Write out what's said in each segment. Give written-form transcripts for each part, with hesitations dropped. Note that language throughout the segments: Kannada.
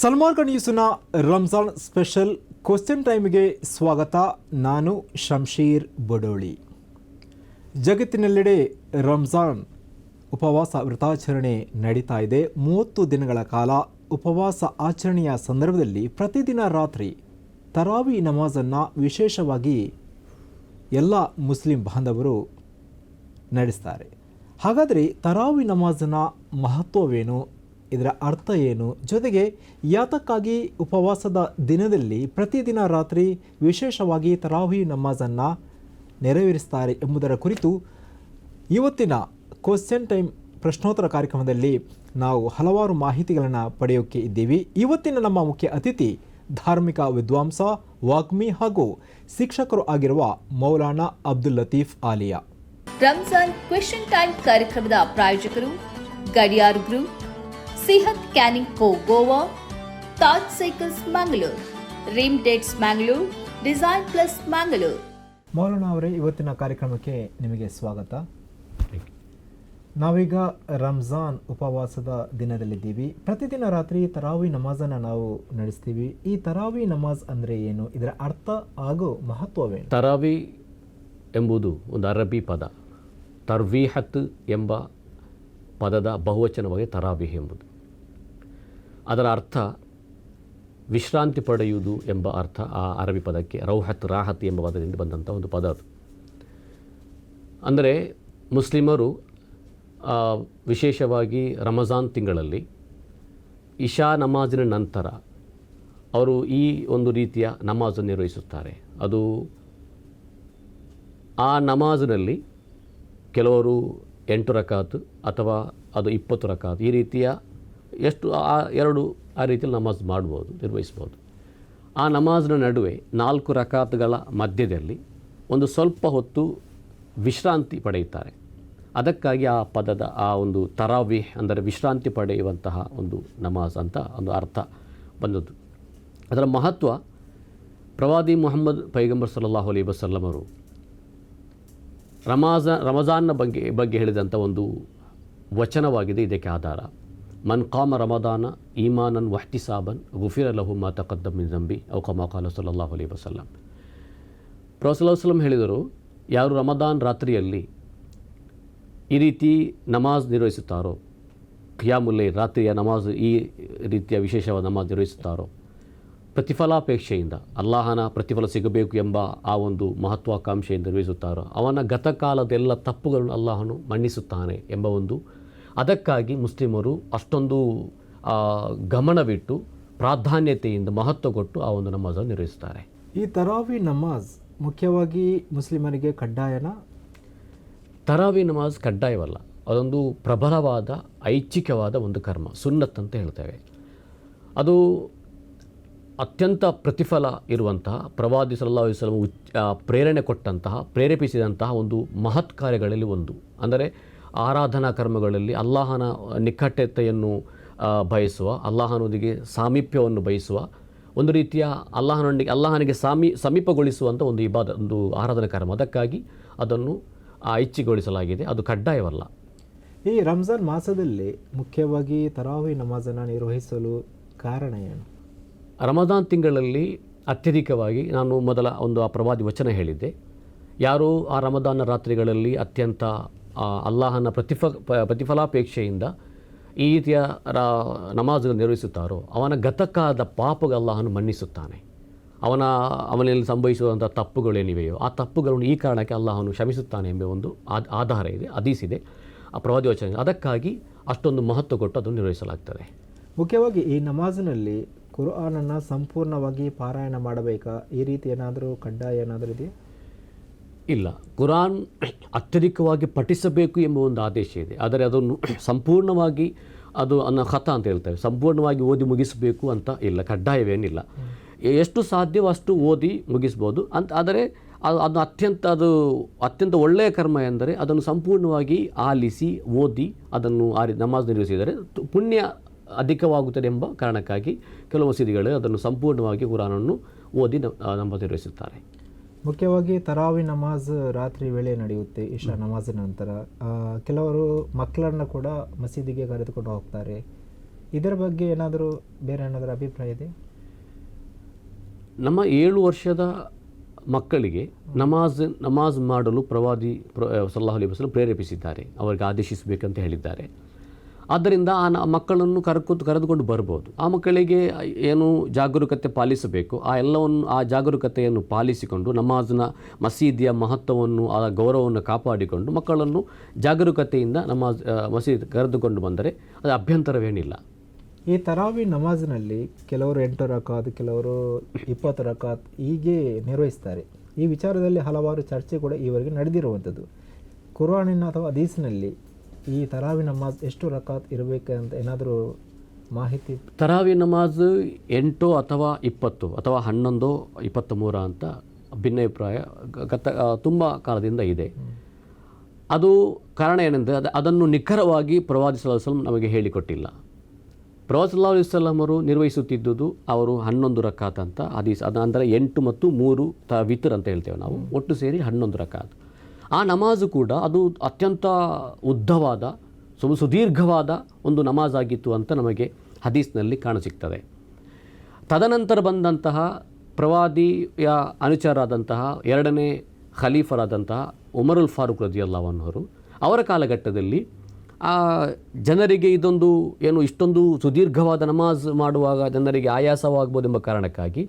ಸಲ್ಮಾನ್ ಖಾನ್ ನ್ಯೂಸ್ನ ರಂಜಾನ್ ಸ್ಪೆಷಲ್ ಕ್ವೆಶ್ಚನ್ ಟೈಮ್ಗೆ ಸ್ವಾಗತ. ನಾನು ಶಂಶೀರ್ ಬಡೋಳಿ. ಜಗತ್ತಿನೆಲ್ಲೆಡೆ ರಂಜಾನ್ ಉಪವಾಸ ವ್ರತಾಚರಣೆ ನಡೀತಾ ಇದೆ. 30 ದಿನಗಳ ಕಾಲ ಉಪವಾಸ ಆಚರಣೆಯ ಸಂದರ್ಭದಲ್ಲಿ ಪ್ರತಿದಿನ ರಾತ್ರಿ ತರಾವಿ ನಮಾಜನ್ನು ವಿಶೇಷವಾಗಿ ಎಲ್ಲ ಮುಸ್ಲಿಂ ಬಾಂಧವರು ನಡೆಸ್ತಾರೆ. ಹಾಗಾದರೆ ತರಾವಿ ನಮಾಜನ ಮಹತ್ವವೇನು, ಇದರ ಅರ್ಥ ಏನು, ಜೊತೆಗೆ ಯಾತಕ್ಕಾಗಿ ಉಪವಾಸದ ದಿನದಲ್ಲಿ ಪ್ರತಿದಿನ ರಾತ್ರಿ ವಿಶೇಷವಾಗಿ ತರಾವಿ ನಮಾಜನ್ನು ನೆರವೇರಿಸ್ತಾರೆ ಎಂಬುದರ ಕುರಿತು ಇವತ್ತಿನ ಕ್ವೆಶ್ಚನ್ ಟೈಮ್ ಪ್ರಶ್ನೋತ್ತರ ಕಾರ್ಯಕ್ರಮದಲ್ಲಿ ನಾವು ಹಲವಾರು ಮಾಹಿತಿಗಳನ್ನು ಪಡೆಯೋಕ್ಕೆ ಇದ್ದೀವಿ. ಇವತ್ತಿನ ನಮ್ಮ ಮುಖ್ಯ ಅತಿಥಿ ಧಾರ್ಮಿಕ ವಿದ್ವಾಂಸ, ವಾಗ್ಮಿ ಹಾಗೂ ಶಿಕ್ಷಕರು ಆಗಿರುವ ಮೌಲಾನಾ ಅಬ್ದುಲ್ ಲತೀಫ್ ಆಲಿಯಾ. ರಂಜಾನ್ ಕ್ವೆಶ್ಚನ್ ಟೈಮ್ ಕಾರ್ಯಕ್ರಮದ ಪ್ರಾಯೋಜಕರು Gadiyar group, Sihat canning co Goa, Taj cycles Mangaluru, rim dates Mangaluru, design plus Mangaluru. Maulana ಅವರೇ, ಇವತ್ತಿನ ಕಾರ್ಯಕ್ರಮಕ್ಕೆ ನಿಮಗೆ ಸ್ವಾಗತ. ನಾವೀಗ ರಂಜಾನ್ ಉಪವಾಸದ ದಿನದಲ್ಲಿದ್ದೀವಿ. ಪ್ರತಿದಿನ ರಾತ್ರಿ ತರಾವಿ ನಮಾಜನ್ನು ನಾವು ನಡೆಸ್ತೀವಿ. ಈ ತರಾವಿ ನಮಾಜ್ ಅಂದರೆ ಏನು, ಇದರ ಅರ್ಥ ಹಾಗೂ ಮಹತ್ವವೇನು? ತರಾವಿ ಎಂಬುದು ಒಂದು ಅರಬಿ ಪದ. ತರ್ವೀಹತ್ ಎಂಬ ಪದದ ಬಹುವಚನವಾಗಿ ತರಾವಿಹ್ ಎಂಬುದು. ಅದರ ಅರ್ಥ ವಿಶ್ರಾಂತಿ ಪಡೆಯುವುದು ಎಂಬ ಅರ್ಥ ಆ ಅರಬಿ ಪದಕ್ಕೆ. ರೌಹತ್, ರಾಹತ್ ಎಂಬ ಪದದಿಂದ ಬಂದಂಥ ಒಂದು ಪದ ಅದು. ಅಂದರೆ ಮುಸ್ಲಿಮರು ವಿಶೇಷವಾಗಿ ರಮಜಾನ್ ತಿಂಗಳಲ್ಲಿ ಇಶಾ ನಮಾಜಿನ ನಂತರ ಅವರು ಈ ಒಂದು ರೀತಿಯ ನಮಾಜನ್ನು ನಿರ್ವಹಿಸುತ್ತಾರೆ. ಅದು ಆ ನಮಾಜಿನಲ್ಲಿ ಕೆಲವರು 8 ರಕಾತ್ ಅಥವಾ ಅದು 20 ರಕಾತ್, ಈ ರೀತಿಯ ಎಷ್ಟು ಆ ರೀತಿಯಲ್ಲಿ ನಮಾಜ್ ಮಾಡ್ಬೋದು, ನಿರ್ವಹಿಸ್ಬೋದು. ಆ ನಮಾಜ್ನ ನಡುವೆ 4 ರಕಾತ್ಗಳ ಮಧ್ಯದಲ್ಲಿ ಒಂದು ಸ್ವಲ್ಪ ಹೊತ್ತು ವಿಶ್ರಾಂತಿ ಪಡೆಯುತ್ತಾರೆ. ಅದಕ್ಕಾಗಿ ಆ ಪದದ ಆ ಒಂದು ತರಾವಿಹ್ ಅಂದರೆ ವಿಶ್ರಾಂತಿ ಪಡೆಯುವಂತಹ ಒಂದು ನಮಾಜ್ ಅಂತ ಒಂದು ಅರ್ಥ ಬಂದದ್ದು. ಅದರ ಮಹತ್ವ ಪ್ರವಾದಿ ಮುಹಮ್ಮದ್ ಪೈಗಂಬರ್ ಸಲ್ಲಲ್ಲಾಹು ಅಲೈಹಿ ವಸಲ್ಲಂ ಅವರು ರಮಜಾನ್ನ ಬಗ್ಗೆ ಹೇಳಿದಂಥ ಒಂದು ವಚನವಾಗಿದೆ ಇದಕ್ಕೆ ಆಧಾರ. ಮನ್ ಕಾಮ ರಮದಾನ ಈಮಾನನ್ ವಹ್ತಿಸಾಬನ್ ಗುಫಿರ ಲಹು ಮಾ ತಕದ್ದಮ ಮಿನ್ ಝಂಬಿ ಔ ಕಮಾ क़ಾಲ ಸಲ್ಲಲ್ಲಾಹು ಅಲೈಹಿ ವಸಲ್ಲಂ. ಪ್ರವಾದಿ ಸಲ್ಲಲ್ಲಾಹು ಅಲೈಹಿ ವಸಲ್ಲಂ ಹೇಳಿದರು, ಯಾರು ರಮದಾನ್ ರಾತ್ರಿಯಲ್ಲಿ ಈ ರೀತಿ ನಮಾಜ್ ನಿರ್ವಹಿಸುತ್ತಾರೋ, ಖಿಯಾಮುಲ್ ಲೈಲ್ ರಾತ್ರಿಯ ನಮಾಜ್ ಈ ರೀತಿಯ ವಿಶೇಷವಾದ ನಮಾಜ್ ನಿರ್ವಹಿಸುತ್ತಾರೋ, ಪ್ರತಿಫಲಾಪೇಕ್ಷೆಯಿಂದ ಅಲ್ಲಾಹನ ಪ್ರತಿಫಲ ಸಿಗಬೇಕು ಎಂಬ ಆ ಒಂದು ಮಹತ್ವಾಕಾಂಕ್ಷೆಯಿಂದ ನಿರ್ವಹಿಸುತ್ತಾರೋ, ಅವನ ಗತಕಾಲದೆಲ್ಲ ತಪ್ಪುಗಳನ್ನು ಅಲ್ಲಾಹನು ಮನ್ನಿಸುತ್ತಾನೆ ಎಂಬ ಒಂದು, ಅದಕ್ಕಾಗಿ ಮುಸ್ಲಿಮರು ಅಷ್ಟೊಂದು ಗಮನವಿಟ್ಟು ಪ್ರಾಧಾನ್ಯತೆಯಿಂದ ಮಹತ್ವ ಕೊಟ್ಟು ಆ ಒಂದು ನಮಾಜನ್ನು ನಿರ್ವಹಿಸುತ್ತಾರೆ. ಈ ತರಾವಿ ನಮಾಜ್ ಮುಖ್ಯವಾಗಿ ಮುಸ್ಲಿಮರಿಗೆ ಕಡ್ಡಾಯನ? ತರಾವಿ ನಮಾಜ್ ಕಡ್ಡಾಯವಲ್ಲ, ಅದೊಂದು ಪ್ರಬಲವಾದ ಐಚ್ಛಿಕವಾದ ಒಂದು ಕರ್ಮ, ಸುನ್ನತ್ ಅಂತ ಹೇಳ್ತೇವೆ. ಅದು ಅತ್ಯಂತ ಪ್ರತಿಫಲ ಇರುವಂತಹ, ಪ್ರವಾದಿ ಸಲ್ಲಲ್ಲಾಹು ಅಲೈಹಿ ವಸಲ್ಲಂ ಪ್ರೇರಣೆ ಕೊಟ್ಟಂತಹ, ಪ್ರೇರೇಪಿಸಿದಂತಹ ಒಂದು ಮಹತ್ ಕಾರ್ಯಗಳಲ್ಲಿ ಒಂದು. ಅಂದರೆ ಆರಾಧನಾ ಕರ್ಮಗಳಲ್ಲಿ ಅಲ್ಲಾಹನ ನಿಕಟತೆಯನ್ನು ಬಯಸುವ, ಅಲ್ಲಾಹನೊಂದಿಗೆ ಸಾಮೀಪ್ಯವನ್ನು ಬಯಸುವ, ಒಂದು ರೀತಿಯ ಅಲ್ಲಾಹನಿಗೆ ಸಮೀಪಗೊಳಿಸುವಂಥ ಒಂದು ಆರಾಧನಾ ಕರ್ಮ. ಅದಕ್ಕಾಗಿ ಅದನ್ನು ಐಚ್ಛಿಗೊಳಿಸಲಾಗಿದೆ, ಅದು ಕಡ್ಡಾಯವಲ್ಲ. ಈ ರಂಜಾನ್ ಮಾಸದಲ್ಲಿ ಮುಖ್ಯವಾಗಿ ತರಾವಿ ನಮಾಜನ್ನು ನಿರ್ವಹಿಸಲು ಕಾರಣ ಏನು? ರಮದಾನ್ ತಿಂಗಳಲ್ಲಿ ಅತ್ಯಧಿಕವಾಗಿ ನಾನು ಮೊದಲ ಒಂದು ಆ ಪ್ರವಾದಿ ವಚನ ಹೇಳಿದ್ದೆ, ಯಾರು ಆ ರಮದಾನ ರಾತ್ರಿಗಳಲ್ಲಿ ಅತ್ಯಂತ ಅಲ್ಲಾಹನ ಪ್ರತಿಫಲಾಪೇಕ್ಷೆಯಿಂದ ಈ ರೀತಿಯ ನಮಾಜನ್ನು ನಿರ್ವಹಿಸುತ್ತಾರೋ ಅವನ ಗತಕಾದ ಪಾಪಗಳು ಅಲ್ಲಾಹನು ಮನ್ನಿಸುತ್ತಾನೆ. ಅವನಲ್ಲಿ ಸಂಭವಿಸುವಂಥ ತಪ್ಪುಗಳೇನಿವೆಯೋ ಆ ತಪ್ಪುಗಳನ್ನು ಈ ಕಾರಣಕ್ಕೆ ಅಲ್ಲಾಹನು ಕ್ಷಮಿಸುತ್ತಾನೆ ಎಂಬ ಒಂದು ಆಧಾರ ಇದೆ, ಹದೀಸ್ ಇದೆ ಆ ಪ್ರವಾದಿ ವಚನ. ಅದಕ್ಕಾಗಿ ಅಷ್ಟೊಂದು ಮಹತ್ವ ಕೊಟ್ಟು ಅದನ್ನು ನಿರ್ವಹಿಸಲಾಗ್ತದೆ. ಮುಖ್ಯವಾಗಿ ಈ ನಮಾಜಿನಲ್ಲಿ ಕುರ್ಆನನ್ನು ಸಂಪೂರ್ಣವಾಗಿ ಪಾರಾಯಣ ಮಾಡಬೇಕಾ? ಈ ರೀತಿ ಏನಾದರೂ ಕಡ್ಡಾಯ ಏನಾದರೂ ಇದೆಯಾ? ಇಲ್ಲ, ಕುರಾನ್ ಅತ್ಯಧಿಕವಾಗಿ ಪಠಿಸಬೇಕು ಎಂಬ ಒಂದು ಆದೇಶ ಇದೆ. ಆದರೆ ಅದನ್ನು ಸಂಪೂರ್ಣವಾಗಿ ಖತ ಅಂತ ಹೇಳ್ತೇವೆ, ಸಂಪೂರ್ಣವಾಗಿ ಓದಿ ಮುಗಿಸಬೇಕು ಅಂತ ಇಲ್ಲ, ಕಡ್ಡಾಯವೇನಿಲ್ಲ. ಎಷ್ಟು ಸಾಧ್ಯವೋ ಅಷ್ಟು ಓದಿ ಮುಗಿಸ್ಬೋದು ಅಂತ. ಆದರೆ ಅದು ಅತ್ಯಂತ ಒಳ್ಳೆಯ ಕರ್ಮ ಎಂದರೆ ಅದನ್ನು ಸಂಪೂರ್ಣವಾಗಿ ಆಲಿಸಿ ಓದಿ ಅದನ್ನು ನಮಾಜ್ ನಿರ್ವಹಿಸಿದರೆ ಪುಣ್ಯ ಅಧಿಕವಾಗುತ್ತದೆ ಎಂಬ ಕಾರಣಕ್ಕಾಗಿ ಕೆಲವು ಮಸೀದಿಗಳು ಅದನ್ನು ಸಂಪೂರ್ಣವಾಗಿ ಕುರಾನನ್ನು ಓದಿ ನಮಾಜ್ ನಿರ್ವಹಿಸುತ್ತಾರೆ. ಮುಖ್ಯವಾಗಿ ತರಾವಿ ನಮಾಜ್ ರಾತ್ರಿ ವೇಳೆ ನಡೆಯುತ್ತೆ, ಇಶಾ ನಮಾಜಿನ ನಂತರ. ಕೆಲವರು ಮಕ್ಕಳನ್ನು ಕೂಡ ಮಸೀದಿಗೆ ಕರೆದುಕೊಂಡು ಹೋಗ್ತಾರೆ. ಇದರ ಬಗ್ಗೆ ಏನಾದರೂ ಬೇರೆ ಏನಾದರೂ ಅಭಿಪ್ರಾಯ ಇದೆ? ನಮ್ಮ 7 ವರ್ಷದ ಮಕ್ಕಳಿಗೆ ನಮಾಜ್ ಮಾಡಲು ಪ್ರವಾದಿ ಸಲ್ಲಲ್ಲಾಹು ಅಲೈಹಿ ವಸಲ್ಲಂ ಪ್ರೇರೇಪಿಸಿದ್ದಾರೆ, ಅವರಿಗೆ ಆದೇಶಿಸಬೇಕಂತ ಹೇಳಿದ್ದಾರೆ. ಆದ್ದರಿಂದ ಆ ಮಕ್ಕಳನ್ನು ಕರೆದುಕೊಂಡು ಬರ್ಬೋದು. ಆ ಮಕ್ಕಳಿಗೆ ಏನು ಜಾಗರೂಕತೆ ಪಾಲಿಸಬೇಕು ಆ ಜಾಗರೂಕತೆಯನ್ನು ಪಾಲಿಸಿಕೊಂಡು ನಮಾಜ್ನ ಮಸೀದಿಯ ಮಹತ್ವವನ್ನು ಆ ಗೌರವವನ್ನು ಕಾಪಾಡಿಕೊಂಡು ಮಕ್ಕಳನ್ನು ಜಾಗರೂಕತೆಯಿಂದ ಮಸೀದಿ ಕರೆದುಕೊಂಡು ಬಂದರೆ ಅದು ಅಭ್ಯಂತರವೇನಿಲ್ಲ. ಈ ತರಾವಿ ನಮಾಜ್ನಲ್ಲಿ ಕೆಲವರು 8 ರಕಾತ್, ಕೆಲವರು 20 ರಕಾತ್ ಹೀಗೆ ನಿರ್ವಹಿಸ್ತಾರೆ. ಈ ವಿಚಾರದಲ್ಲಿ ಹಲವಾರು ಚರ್ಚೆ ಕೂಡ ಈವರೆಗೆ ನಡೆದಿರುವಂಥದ್ದು. ಕುರ್ಆನಿನ ಅಥವಾ ಹದೀಸ್ನಲ್ಲಿ ಈ ತರಾವಿ ನಮಾಜ್ ಎಷ್ಟು ರಕಾತ್ ಇರಬೇಕಂತ ಏನಾದರೂ ಮಾಹಿತಿ? ತರಾವಿ ನಮಾಜ್ 8 ಅಥವಾ 20 ಅಥವಾ 11, 23 ಅಂತ ಭಿನ್ನಾಭಿಪ್ರಾಯ ತುಂಬ ಕಾಲದಿಂದ ಇದೆ. ಅದು ಕಾರಣ ಏನೆಂದರೆ ಅದನ್ನು ನಿಖರವಾಗಿ ಪ್ರವಾದಿ ಸಲ್ಲಲ್ಲಾಹು ಅಲೈಹಿ ವಸಲ್ಲಂ ನಮಗೆ ಹೇಳಿಕೊಟ್ಟಿಲ್ಲ. ಪ್ರವಾದಿ ಸಲ್ಲಲ್ಲಾಹು ಅಲೈಹಿ ವಸಲ್ಲಂ ಅವರು ನಿರ್ವಹಿಸುತ್ತಿದ್ದುದು ಅವರು 11 ರಕಾತ್ ಅಂತ ಹದೀಸ್, ಅಂದರೆ 8 ಮತ್ತು 3 ವಿತರ್ ಅಂತ ಹೇಳ್ತೇವೆ ನಾವು, ಒಟ್ಟು ಸೇರಿ 11 ರಕಾತ್. ಆ ನಮಾಜು ಕೂಡ ಅದು ಅತ್ಯಂತ ಉದ್ದವಾದ ಸುದೀರ್ಘವಾದ ಒಂದು ನಮಾಜ್ ಆಗಿತ್ತು ಅಂತ ನಮಗೆ ಹದೀಸ್ನಲ್ಲಿ ಕಾಣಸಿಗ್ತದೆ. ತದನಂತರ ಬಂದಂತಹ ಪ್ರವಾದಿಯ ಅನುಚರರಾದಂತಹ 2ನೇ ಖಲೀಫರಾದಂತಹ ಉಮರುಲ್ ಫಾರೂಕ್ ರದಿಯಲ್ಲಾಹು ಅನ್ಹು ಅವರ ಕಾಲಘಟ್ಟದಲ್ಲಿ ಜನರಿಗೆ ಇದೊಂದು ಇಷ್ಟೊಂದು ಸುದೀರ್ಘವಾದ ನಮಾಜ್ ಮಾಡುವಾಗ ಜನರಿಗೆ ಆಯಾಸವಾಗ್ಬೋದೆಂಬ ಕಾರಣಕ್ಕಾಗಿ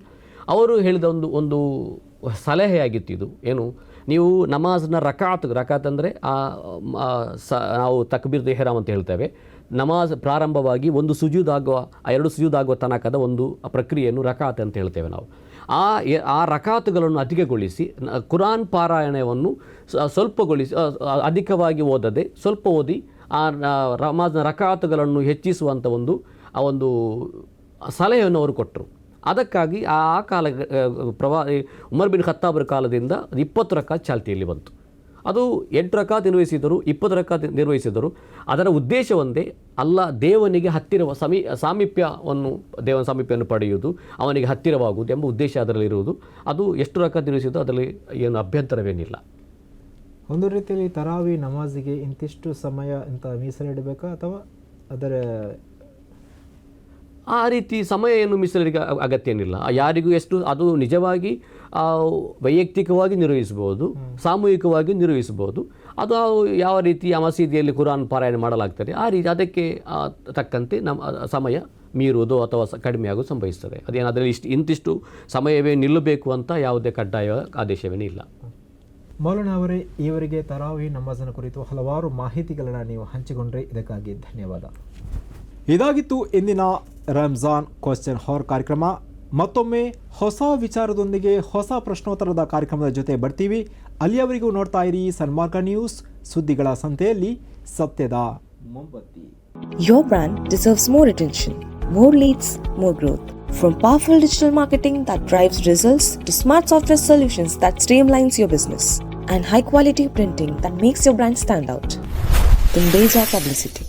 ಅವರು ಹೇಳಿದ ಒಂದು ಸಲಹೆಯಾಗಿತ್ತು. ನೀವು ನಮಾಜ್ನ ರಕಾತ್ ಅಂದರೆ ನಾವು ತಕ್ಬೀರ್ ಇಹ್ರಾಮ್ ಅಂತ ಹೇಳ್ತೇವೆ. ನಮಾಜ್ ಪ್ರಾರಂಭವಾಗಿ 2 ಸುಜೂದ್ ಆಗುವ ತನಕದ ಒಂದು ಪ್ರಕ್ರಿಯೆಯನ್ನು ರಕಾತ್ ಅಂತ ಹೇಳ್ತೇವೆ ನಾವು. ಆ ರಕಾತುಗಳನ್ನು ಅಧಿಕಗೊಳಿಸಿ ಕುರಾನ್ ಪಾರಾಯಣವನ್ನು ಅಧಿಕವಾಗಿ ಓದದೆ ಸ್ವಲ್ಪ ಓದಿ ಆ ನಮಾಜ್ನ ರಕಾತುಗಳನ್ನು ಹೆಚ್ಚಿಸುವಂಥ ಒಂದು ಸಲಹೆಯನ್ನು ಅವರು ಕೊಟ್ಟರು. ಅದಕ್ಕಾಗಿ ಆ ಉಮರ್ ಬಿನ್ ಖತ್ತಾಬರ ಕಾಲದಿಂದ 20 ರಕಾತ್ ಚಾಲ್ತಿಯಲ್ಲಿ ಬಂತು. ಅದು 8 ರಕಾತ್ ನಿರ್ವಹಿಸಿದರು, 20 ರಕಾತ್ ನಿರ್ವಹಿಸಿದರು. ಅದರ ಉದ್ದೇಶ ಒಂದೇ, ದೇವನಿಗೆ ದೇವನ ಸಾಮೀಪ್ಯವನ್ನು ಪಡೆಯುವುದು, ಅವನಿಗೆ ಹತ್ತಿರವಾಗುವುದು ಎಂಬ ಉದ್ದೇಶ ಅದರಲ್ಲಿರುವುದು. ಅದು ಎಷ್ಟು ರಕಾತ್ ನಿರ್ವಹಿಸಿದ್ದು ಅದರಲ್ಲಿ ಏನು ಅಭ್ಯಂತರವೇನಿಲ್ಲ. ಒಂದು ರೀತಿಯಲ್ಲಿ ತರಾವಿ ನಮಾಜಿಗೆ ಇಂತಿಷ್ಟು ಸಮಯ ಅಂತ ಮೀಸಲಿಡಬೇಕಾ ಅಥವಾ ಅದರ ಆ ರೀತಿ ಸಮಯ ಏನು ಮೀಸಲಿಗೆ ಅಗತ್ಯ ಏನಿಲ್ಲ. ಯಾರಿಗೂ ಎಷ್ಟು, ಅದು ನಿಜವಾಗಿ ವೈಯಕ್ತಿಕವಾಗಿ ನಿರ್ವಹಿಸಬಹುದು, ಸಾಮೂಹಿಕವಾಗಿ ನಿರ್ವಹಿಸಬಹುದು. ಅದು ಯಾವ ರೀತಿ ಆ ಮಸೀದಿಯಲ್ಲಿ ಕುರಾನ್ ಪಾರಾಯಣ ಮಾಡಲಾಗ್ತದೆ ಆ ರೀತಿ ಅದಕ್ಕೆ ತಕ್ಕಂತೆ ಸಮಯ ಮೀರುವುದು ಅಥವಾ ಕಡಿಮೆಯಾಗೋದು ಸಂಭವಿಸ್ತದೆ. ಅದೇನು ಅದರಲ್ಲಿ ಇಂತಿಷ್ಟು ಸಮಯವೇ ನಿಲ್ಲಬೇಕು ಅಂತ ಯಾವುದೇ ಕಡ್ಡಾಯ ಆದೇಶವೇನೇ ಇಲ್ಲ. ಮೌಲಾನಾ ಅವರೇ, ಈವರೆಗೆ ತರಾವಿ ನಮಾಜಿನ ಕುರಿತು ಹಲವಾರು ಮಾಹಿತಿಗಳನ್ನು ನೀವು ಹಂಚಿಕೊಂಡ್ರೆ ಇದಕ್ಕಾಗಿ ಧನ್ಯವಾದ. ಇದಾಗಿತ್ತು ಇಂದಿನ ರಂಜಾನ್ ಕ್ವೆಶ್ಚನ್ ಹಾರ್ ಕಾರ್ಯಕ್ರಮ. ಮತ್ತೊಮ್ಮೆ ಹೊಸ ವಿಚಾರದೊಂದಿಗೆ ಹೊಸ ಪ್ರಶ್ನೋತ್ತರದ ಕಾರ್ಯಕ್ರಮದ ಜೊತೆ ಬರ್ತೀವಿ. ಅಲ್ಲಿಯವರೆಗೂ ನೋಡ್ತಾ ಇರಿ ಸನ್ಮಾರ್ಗ ನ್ಯೂಸ್, ಸುದ್ದಿಗಳ ಸಂತೆಯಲ್ಲಿ ಸತ್ಯದ ಮೊಂಬತ್ತಿ. Your brand deserves more attention. More leads, more growth. From powerful digital marketing that drives results to smart software solutions that streamlines your business and high quality printing that makes your brand stand out. Tumbeja Publicity.